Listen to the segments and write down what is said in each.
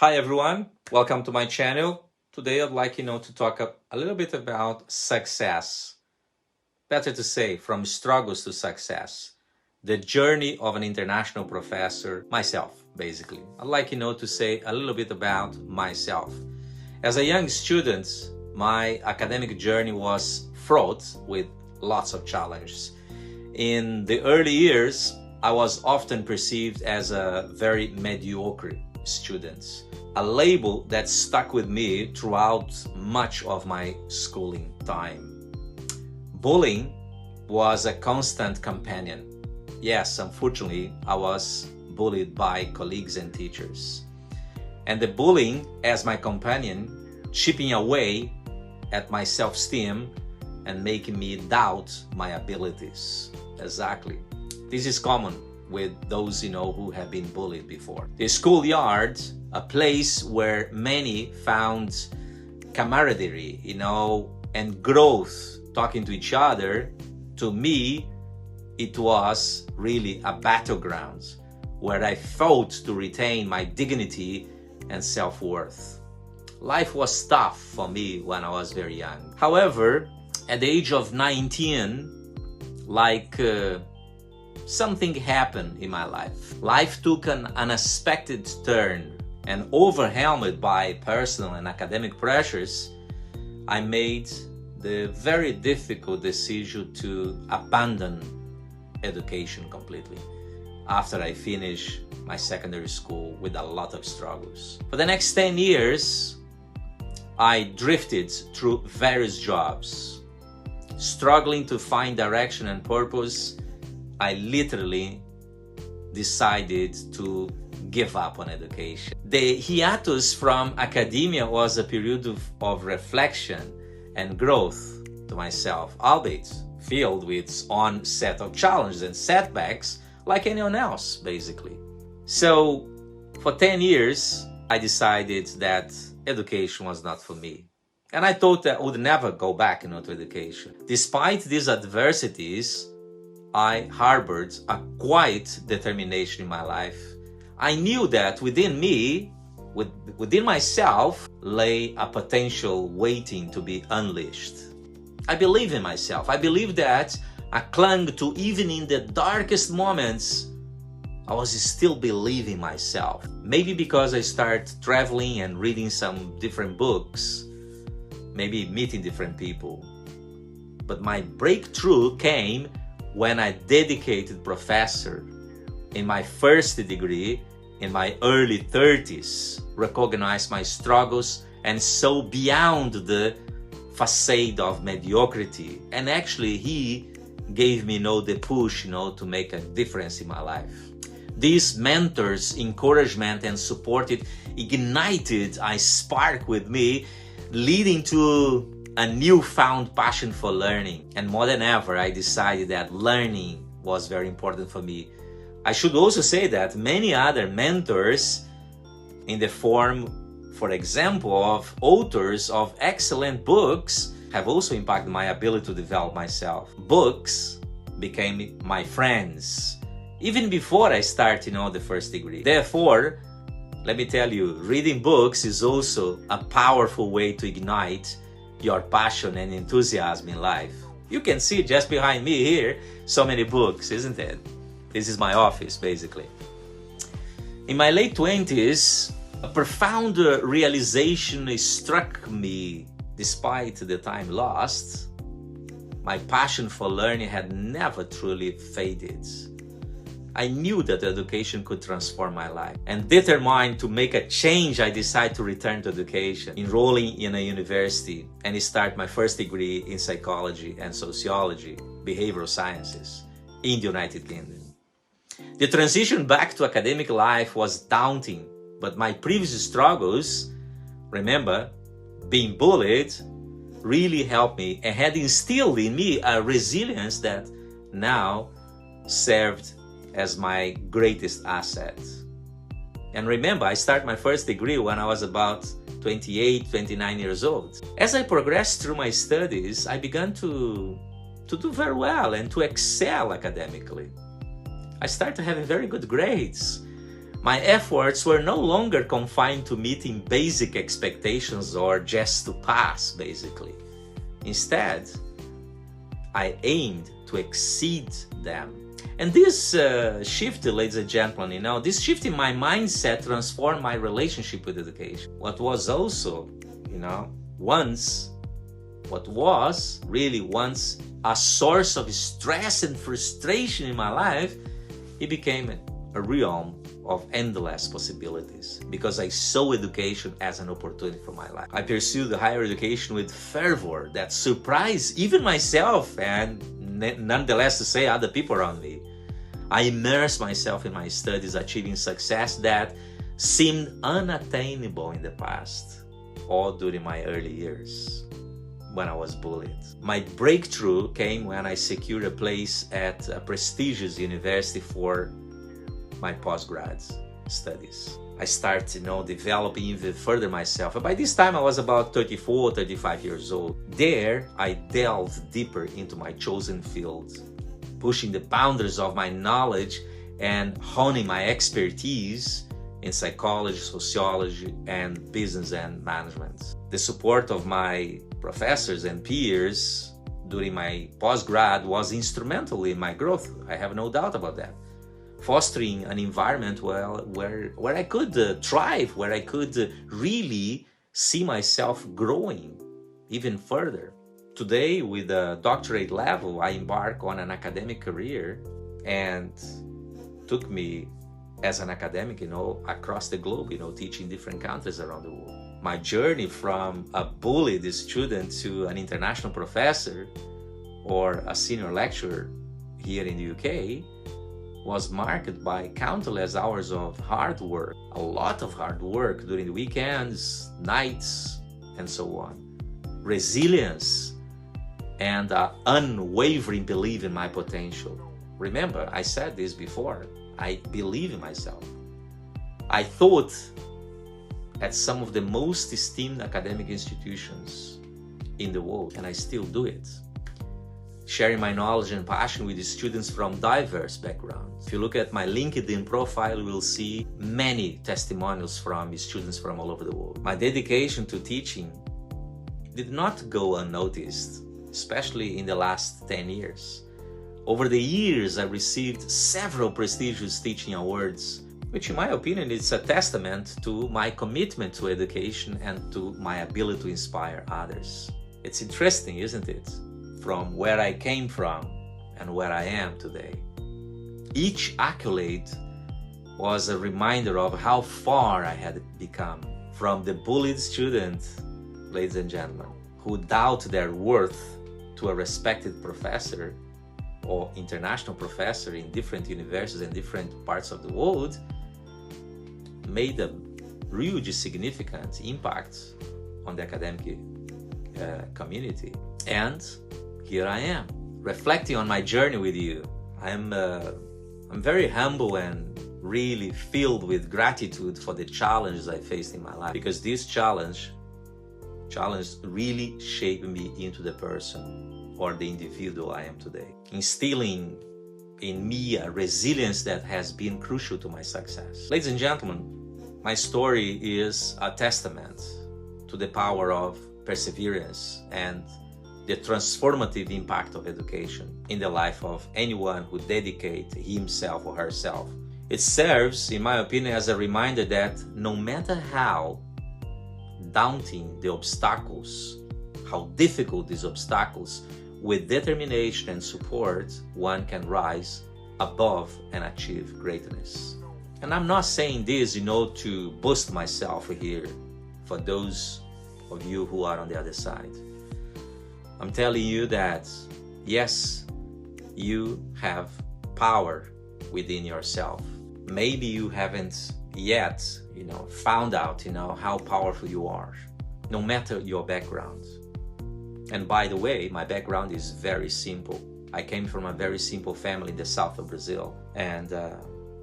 Hi everyone, welcome to my channel. Today I'd like to talk a little bit about success. Better to say, from struggles to success. The journey of an international professor, myself, basically. I'd like to say a little bit about myself. As a young student, my academic journey was fraught with lots of challenges. In the early years, I was often perceived as a very mediocre student, a label that stuck with me throughout much of my schooling time. Bullying was a constant companion. Yes, unfortunately, I was bullied by colleagues and teachers. And the bullying as my companion, chipping away at my self-esteem and making me doubt my abilities. Exactly. This is common with those who have been bullied before. The schoolyard, a place where many found camaraderie, and growth, talking to each other. To me, it was really a battleground where I fought to retain my dignity and self-worth. Life was tough for me when I was very young. However, at the age of 19, something happened in my life. Life took an unexpected turn, and overwhelmed by personal and academic pressures, I made the very difficult decision to abandon education completely after I finished my secondary school with a lot of struggles. For the next 10 years, I drifted through various jobs, struggling to find direction and purpose. I literally decided to give up on education. The hiatus from academia was a period of reflection and growth to myself, albeit filled with its own set of challenges and setbacks like anyone else, basically. So for 10 years, I decided that education was not for me. And I thought that I would never go back to education. Despite these adversities, I harbored a quiet determination in my life. I knew that within me, within myself, lay a potential waiting to be unleashed. I believe in myself. I believe that I clung to, even in the darkest moments, I was still believing myself. Maybe because I started traveling and reading some different books, maybe meeting different people. But my breakthrough came when I dedicated professor in my first degree in my early 30s, recognized my struggles and saw beyond the facade of mediocrity. And actually he gave me the push to make a difference in my life. These mentors' encouragement and support ignited a spark with me, leading to a newfound passion for learning. And more than ever, I decided that learning was very important for me. I should also say that many other mentors, in the form, for example, of authors of excellent books, have also impacted my ability to develop myself. Books became my friends, even before I started the first degree. Therefore, let me tell you, reading books is also a powerful way to ignite your passion and enthusiasm in life. You can see just behind me here so many books, isn't it? This is my office, basically. In my late 20s, a profound realization struck me. Despite the time lost, my passion for learning had never truly faded. I knew that education could transform my life, and determined to make a change, I decided to return to education, enrolling in a university and start my first degree in psychology and sociology, behavioral sciences, in the United Kingdom. The transition back to academic life was daunting, but my previous struggles, remember, being bullied, really helped me and had instilled in me a resilience that now served as my greatest asset. And remember, I started my first degree when I was about 28, 29 years old. As I progressed through my studies, I began to do very well and to excel academically. I started having very good grades, My efforts were no longer confined to meeting basic expectations or just to pass, basically. Instead, I aimed to exceed them. And this shift, ladies and gentlemen, this shift in my mindset transformed my relationship with education. What was really once a source of stress and frustration in my life, it became a realm of endless possibilities because I saw education as an opportunity for my life. I pursued higher education with fervor that surprised even myself and nonetheless to say other people around me. I immersed myself in my studies, achieving success that seemed unattainable in the past or during my early years when I was bullied. My breakthrough came when I secured a place at a prestigious university for my postgrad studies. I started, developing even further myself. And by this time, I was about 34, 35 years old. There, I delved deeper into my chosen field, pushing the boundaries of my knowledge and honing my expertise in psychology, sociology, and business and management. The support of my professors and peers during my postgrad was instrumental in my growth. I have no doubt about that. Fostering an environment where I could thrive, where I could really see myself growing even further. Today, with a doctorate level, I embark on an academic career and took me as an academic, across the globe, teaching different countries around the world. My journey from a bullied student to an international professor or a senior lecturer here in the UK was marked by countless hours of hard work, a lot of hard work during the weekends, nights, and so on. Resilience and unwavering belief in my potential. Remember, I said this before, I believe in myself. I taught at some of the most esteemed academic institutions in the world, and I still do it. Sharing my knowledge and passion with the students from diverse backgrounds. If you look at my LinkedIn profile, you will see many testimonials from students from all over the world. My dedication to teaching did not go unnoticed, especially in the last 10 years. Over the years, I received several prestigious teaching awards, which in my opinion is a testament to my commitment to education and to my ability to inspire others. It's interesting, isn't it? From where I came from and where I am today. Each accolade was a reminder of how far I had become. From the bullied student, ladies and gentlemen, who doubt their worth, to a respected professor or international professor in different universities and different parts of the world, made a huge significant impact on the academic community. And here I am, reflecting on my journey with you. I'm very humble and really filled with gratitude for the challenges I faced in my life, because this challenge really shaped me into the person or the individual I am today, instilling in me a resilience that has been crucial to my success. Ladies and gentlemen, my story is a testament to the power of perseverance and the transformative impact of education in the life of anyone who dedicates himself or herself. It serves, in my opinion, as a reminder that no matter how daunting the obstacles, how difficult these obstacles, with determination and support, one can rise above and achieve greatness. And I'm not saying this, to boost myself here for those of you who are on the other side. I'm telling you that, yes, you have power within yourself. Maybe you haven't yet, found out, how powerful you are, no matter your background. And by the way, my background is very simple. I came from a very simple family in the south of Brazil, and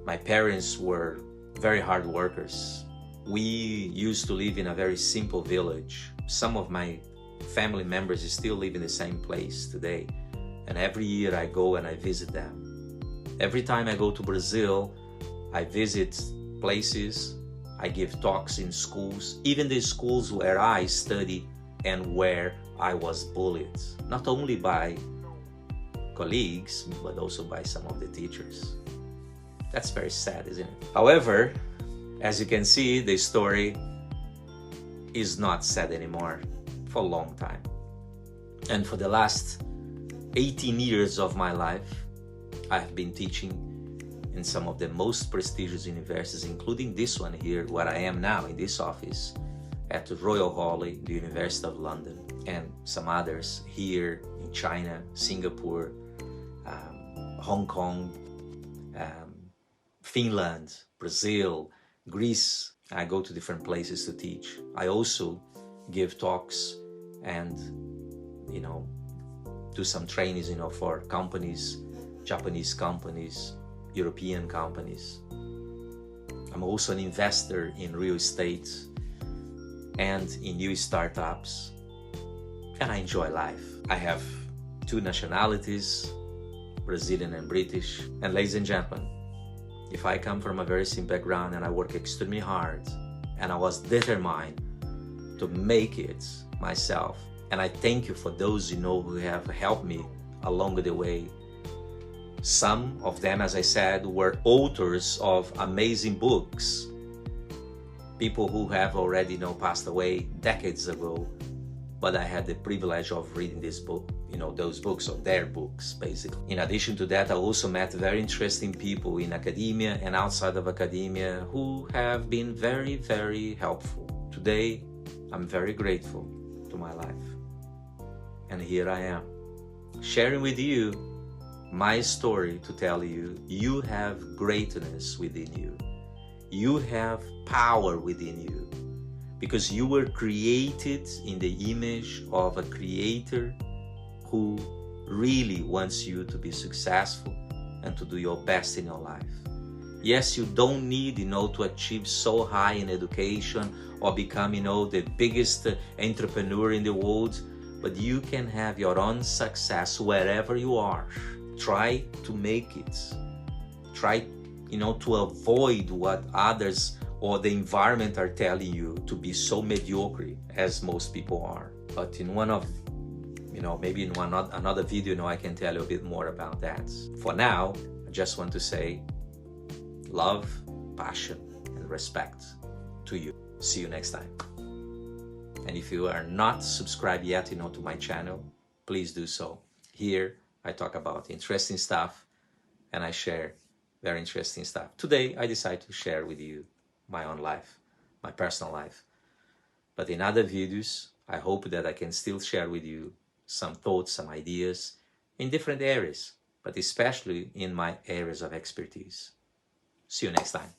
my parents were very hard workers. We used to live in a very simple village. Some of my family members still live in the same place today, and every year I go and I visit them. Every time I go to Brazil, I visit places. I give talks in schools, even the schools where I study and where I was bullied, not only by colleagues, but also by some of the teachers. That's very sad, isn't it? However, as you can see, the story is not sad anymore for a long time. And for the last 18 years of my life, I've been teaching in some of the most prestigious universities, including this one here, where I am now in this office, at the Royal Holley, the University of London, and some others here in China, Singapore, Hong Kong, Finland, Brazil, Greece. I go to different places to teach. I also give talks and, do some trainings, for companies, Japanese companies, European companies. I'm also an investor in real estate and in new startups, and I enjoy life. I have 2 nationalities, Brazilian and British. And ladies and gentlemen, if I come from a very simple background and I work extremely hard and I was determined to make it myself, and I thank you for those who have helped me along the way. Some of them, as I said, were authors of amazing books, people who have already passed away decades ago, but I had the privilege of reading this book, those books, or their books, basically. In addition to that, I also met very interesting people in academia and outside of academia who have been very, very helpful. Today, I'm very grateful to my life. And here I am, sharing with you my story to tell you, you have greatness within you. You have power within you, because you were created in the image of a creator who really wants you to be successful and to do your best in your life. Yes, you don't need, to achieve so high in education or become, the biggest entrepreneur in the world, but you can have your own success wherever you are. Try to make it. Try, to avoid what others or the environment are telling you to be so mediocre as most people are. But in one of, maybe in another video, I can tell you a bit more about that. For now, I just want to say love, passion, and respect to you. See you next time. And if you are not subscribed yet, to my channel, please do so. Here, I talk about interesting stuff and I share very interesting stuff. Today, I decided to share with you my own life, my personal life. But in other videos, I hope that I can still share with you some thoughts, some ideas in different areas, but especially in my areas of expertise. See you next time.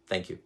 Thank you.